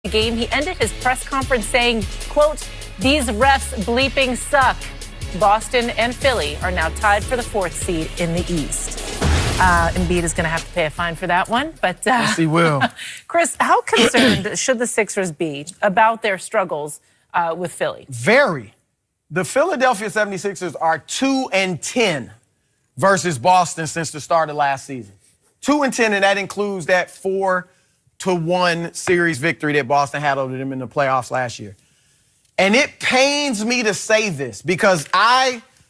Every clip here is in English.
game, he ended his press conference saying, quote, "These refs bleeping suck." Boston and Philly are now tied for the 4th seed in the East. Embiid is going to have to pay a fine for that one. But yes, he will. Chris, how concerned should the Sixers be about their struggles with Philly? Very. The Philadelphia 76ers are 2-10 versus Boston since the start of last season. 2-10, and that includes that 4-1 series victory that Boston had over them in the playoffs last year. And it pains me to say this because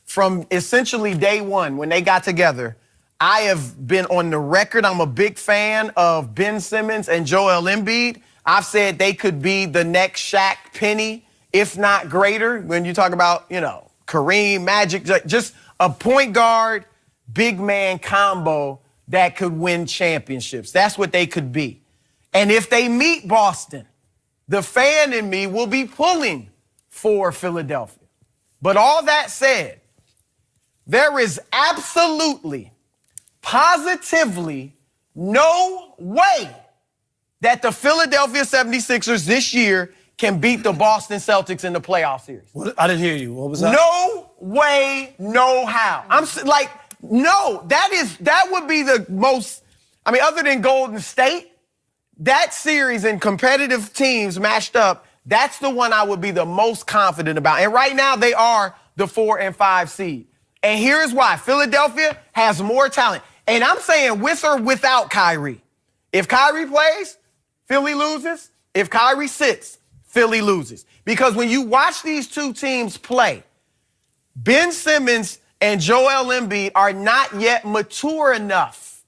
from essentially day one, when they got together, I have been on the record. I'm a big fan of Ben Simmons and Joel Embiid. I've said they could be the next Shaq, Penny, if not greater. When you talk about, Kareem, Magic, just a point guard, big man combo that could win championships. That's what they could be. And if they meet Boston, the fan in me will be pulling for Philadelphia. But all that said, there is absolutely, positively no way that the Philadelphia 76ers this year can beat the Boston Celtics in the playoff series. I didn't hear you. What was that? No way, no how. No, that would be the most, other than Golden State, that series in competitive teams matched up, that's the one I would be the most confident about. And right now they are the 4 and 5 seed. And here's why. Philadelphia has more talent. And I'm saying with or without Kyrie. If Kyrie plays, Philly loses. If Kyrie sits, Philly loses. Because when you watch these two teams play, Ben Simmons and Joel Embiid are not yet mature enough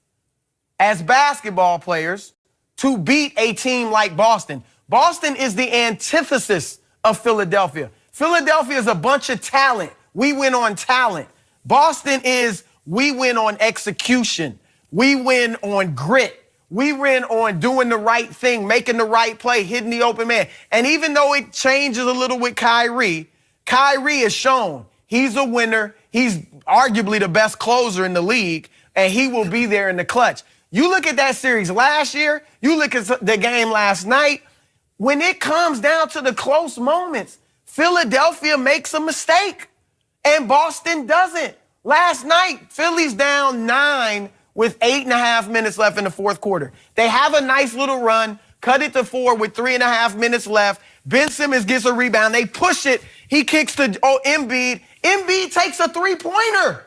as basketball players to beat a team like Boston. Boston is the antithesis of Philadelphia. Philadelphia is a bunch of talent. We win on talent. Boston is we win on execution. We win on grit. We win on doing the right thing, making the right play, hitting the open man. And even though it changes a little with Kyrie has shown he's a winner. He's arguably the best closer in the league, and he will be there in the clutch. You look at that series last year, you look at the game last night, when it comes down to the close moments, Philadelphia makes a mistake, and Boston doesn't. Last night, Philly's down 9 with 8.5 minutes left in the 4th quarter. They have a nice little run, cut it to 4 with 3.5 minutes left. Ben Simmons gets a rebound. They push it. He kicks to Embiid. Embiid takes a three-pointer.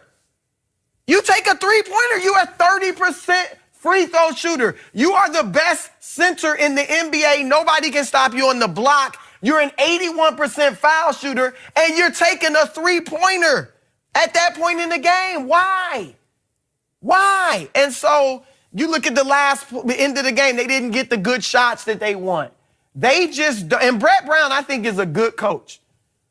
You take a three-pointer, you are 30% free throw shooter. You are the best center in the NBA. Nobody can stop you on the block. You're an 81% foul shooter, and you're taking a three-pointer at that point in the game. Why? Why? And so you look at the end of the game, they didn't get the good shots that they want. And Brett Brown, I think, is a good coach.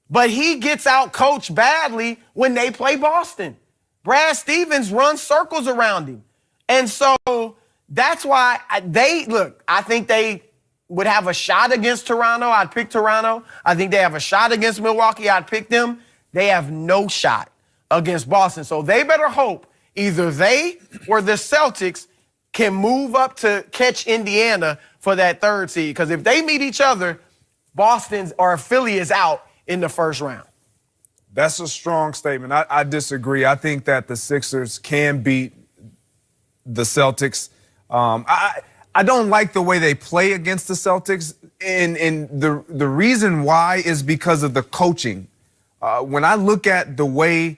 But he gets out coached badly when they play Boston. Brad Stevens runs circles around him. And so that's why I think they would have a shot against Toronto. I'd pick Toronto. I think they have a shot against Milwaukee. I'd pick them. They have no shot against Boston. So they better hope either they or the Celtics can move up to catch Indiana for that 3rd seed. Because if they meet each other, Boston or Philly is out in the 1st round. That's a strong statement. I disagree. I think that the Sixers can beat the Celtics. I don't like the way they play against the Celtics. And the reason why is because of the coaching. When I look at the way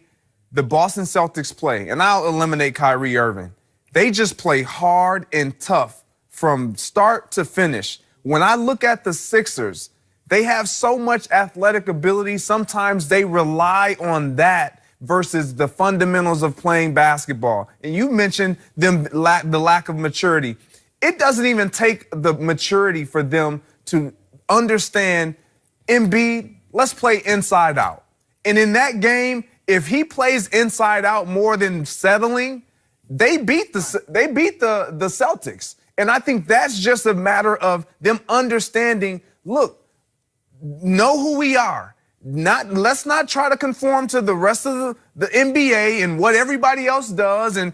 the Boston Celtics play, and I'll eliminate Kyrie Irving, they just play hard and tough from start to finish. When I look at the Sixers, they have so much athletic ability. Sometimes they rely on that versus the fundamentals of playing basketball. And you mentioned the lack of maturity. It doesn't even take the maturity for them to understand Embiid, let's play inside out. And in that game, if he plays inside out more than settling, they beat the Celtics. And I think that's just a matter of them understanding, look, know who we are. Let's not try to conform to the rest of the NBA and what everybody else does and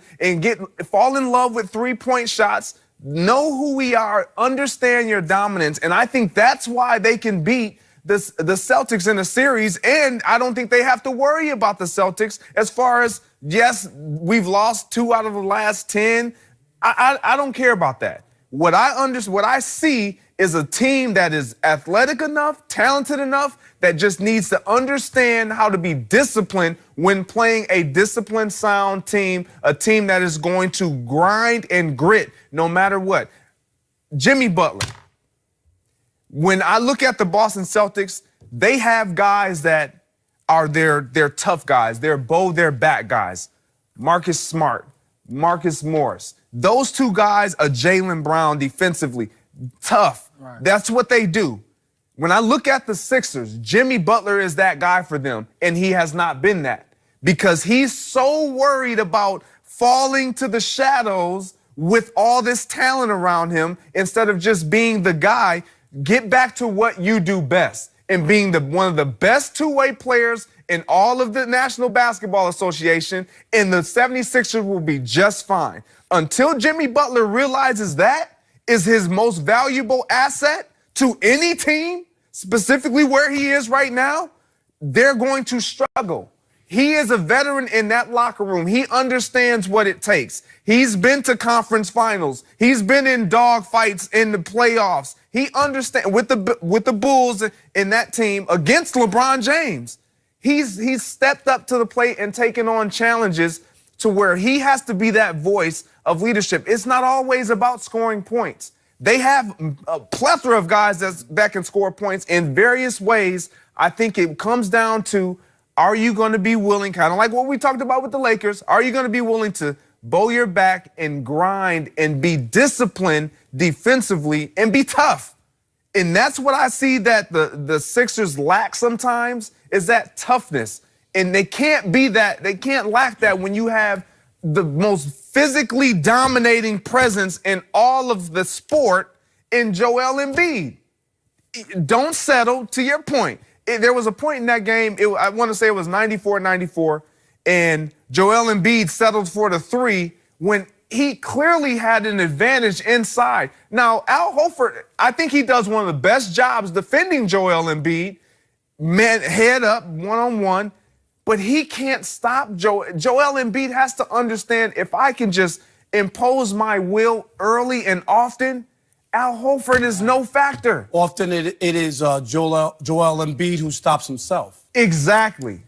fall in love with 3-point shots. know who we are, understand your dominance, and I think that's why they can beat the Celtics in a series, and I don't think they have to worry about the Celtics as far as, yes, we've lost 2 out of the last 10. I don't care about that. What I see is a team that is athletic enough, talented enough, that just needs to understand how to be disciplined when playing a disciplined, sound team, a team that is going to grind and grit no matter what. Jimmy Butler. When I look at the Boston Celtics, they have guys that are they're tough guys. They're they're back guys. Marcus Smart, Marcus Morris. Those 2 guys are Jaylen Brown defensively. Tough. Right. That's what they do. When I look at the Sixers, Jimmy Butler is that guy for them, and he has not been that because he's so worried about falling to the shadows with all this talent around him instead of just being the guy. Get back to what you do best and being one of the best 2-way players in all of the National Basketball Association, and the 76ers will be just fine. Until Jimmy Butler realizes that is his most valuable asset to any team, specifically where he is right now, they're going to struggle. He is a veteran in that locker room. He understands what it takes. He's been to conference finals. He's been in dog fights in the playoffs. He understands with the Bulls in that team against LeBron James. He's stepped up to the plate and taken on challenges to where he has to be that voice of leadership. It's not always about scoring points. They have a plethora of guys that can score points in various ways. I think it comes down to, are you going to be willing, kind of like what we talked about with the Lakers, are you going to be willing to bow your back and grind and be disciplined defensively and be tough? And that's what I see that the Sixers lack sometimes, is that toughness. And they can't be that, they can't lack that when you have the most physically dominating presence in all of the sport in Joel Embiid. Don't settle, to your point. There was a point in that game, I want to say it was 94-94, and Joel Embiid settled for the 3 when he clearly had an advantage inside. Now, Al Horford, I think he does one of the best jobs defending Joel Embiid, head up, one-on-one, but he can't stop Joel Embiid has to understand, if I can just impose my will early and often, Al Horford is no factor. Often it is Joel Embiid who stops himself. Exactly.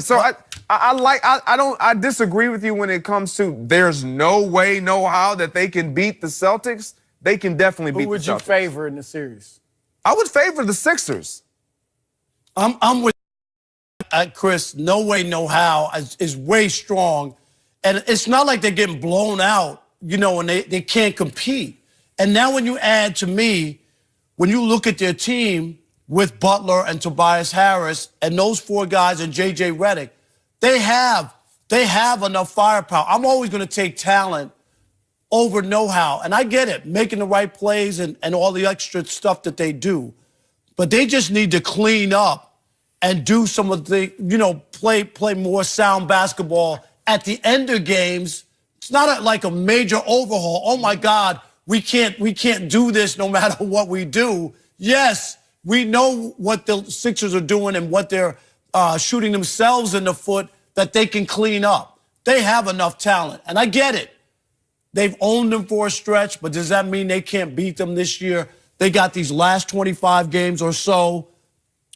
So I disagree with you when it comes to there's no way, no how that they can beat the Celtics. They can definitely beat the Celtics. Who would you favor in the series? I would favor the Sixers. I'm with Chris. No way, no how is way strong. And it's not like they're getting blown out, and they can't compete. And now when you add, to me, when you look at their team with Butler and Tobias Harris and those 4 guys and J.J. Redick, they have enough firepower. I'm always going to take talent over know-how. And I get it, making the right plays and all the extra stuff that they do. But they just need to clean up and do some of the, play more sound basketball at the end of games. It's not like a major overhaul. Oh, my God. We can't do this no matter what we do. Yes, we know what the Sixers are doing and what they're shooting themselves in the foot that they can clean up. They have enough talent, and I get it. They've owned them for a stretch, but does that mean they can't beat them this year? They got these last 25 games or so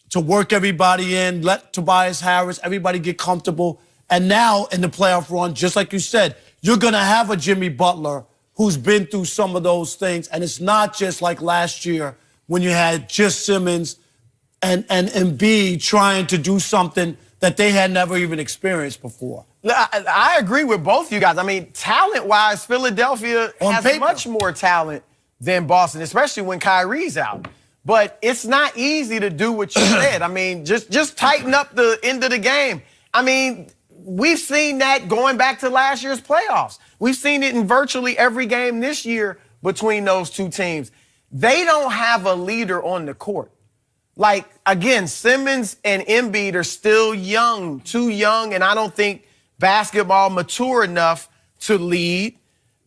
to work everybody in, let Tobias Harris, everybody get comfortable. And now in the playoff run, just like you said, you're going to have a Jimmy Butler who's been through some of those things. And it's not just like last year when you had just Simmons and Embiid trying to do something that they had never even experienced before. I agree with both you guys. I mean, talent-wise, Philadelphia has much more talent than Boston, especially when Kyrie's out. But it's not easy to do what you said. I mean, just tighten up the end of the game. I mean, we've seen that going back to last year's playoffs. We've seen it in virtually every game this year between those 2 teams. They don't have a leader on the court. Like, again, Simmons and Embiid are still young, too young, and I don't think basketball mature enough to lead.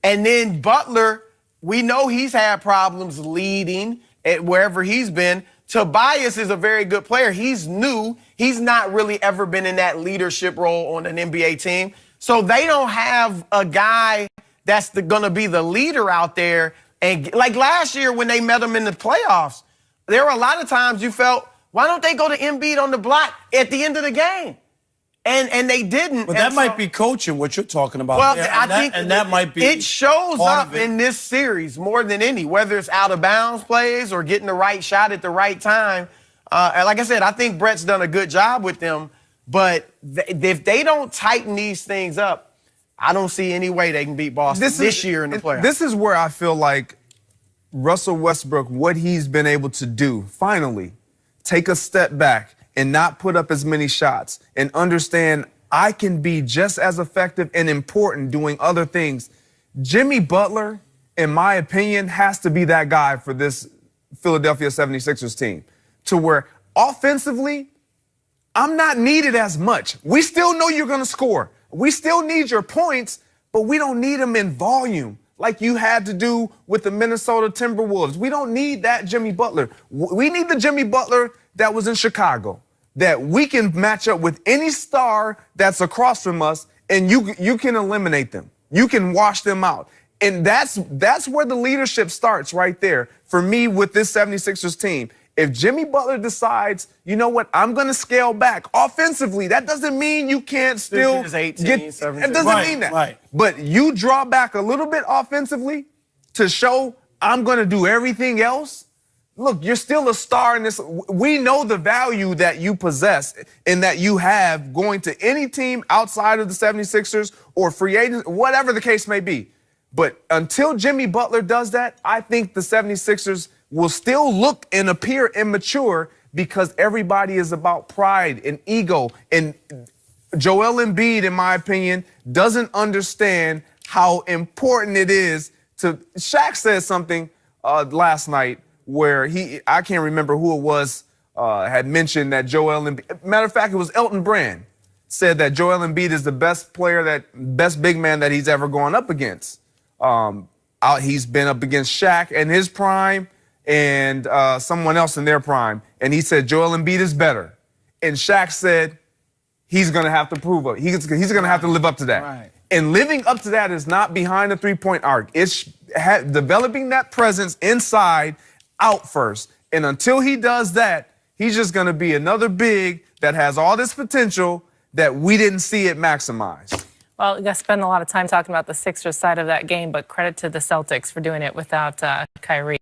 And then Butler, we know he's had problems leading at wherever he's been. Tobias is a very good player. He's new. He's not really ever been in that leadership role on an NBA team. So they don't have a guy that's going to be the leader out there. And like last year when they met him in the playoffs, there were a lot of times you felt, why don't they go to Embiid on the block at the end of the game? And they didn't. But that might be coaching, what you're talking about. Well, there. I think that might be. It shows up in this series more than any, whether it's out of bounds plays or getting the right shot at the right time. And like I said, I think Brett's done a good job with them. But if they don't tighten these things up, I don't see any way they can beat Boston this year in the playoffs. This is where I feel like Russell Westbrook, what he's been able to do, finally, take a step back and not put up as many shots and understand I can be just as effective and important doing other things. Jimmy Butler, in my opinion, has to be that guy for this Philadelphia 76ers team to where offensively, I'm not needed as much. We still know you're going to score. We still need your points, but we don't need them in volume like you had to do with the Minnesota Timberwolves. We don't need that Jimmy Butler. We need the Jimmy Butler that was in Chicago, that we can match up with any star that's across from us, and you can eliminate them. You can wash them out. And that's where the leadership starts right there for me with this 76ers team. If Jimmy Butler decides, you know what, I'm going to scale back offensively, that doesn't mean you can't still get 18, it 17. doesn't mean that. Right. But you draw back a little bit offensively to show I'm going to do everything else. Look, you're still a star in this. We know the value that you possess and that you have going to any team outside of the 76ers or free agents, whatever the case may be. But until Jimmy Butler does that, I think the 76ers will still look and appear immature because everybody is about pride and ego. And Joel Embiid, in my opinion, doesn't understand how important it is to. Shaq said something last night where I can't remember who it was, had mentioned that Joel Embiid, matter of fact, it was Elton Brand, said that Joel Embiid is the best big man that he's ever gone up against. He's been up against Shaq in his prime and someone else in their prime. And he said Joel Embiid is better. And Shaq said he's going to have to prove it. He's going to have to live up to that. Right. And living up to that is not behind the three-point arc. It's developing that presence inside out first. And until he does that, he's just going to be another big that has all this potential that we didn't see it maximized. Well, you guys spend a lot of time talking about the Sixers side of that game, but credit to the Celtics for doing it without Kyrie.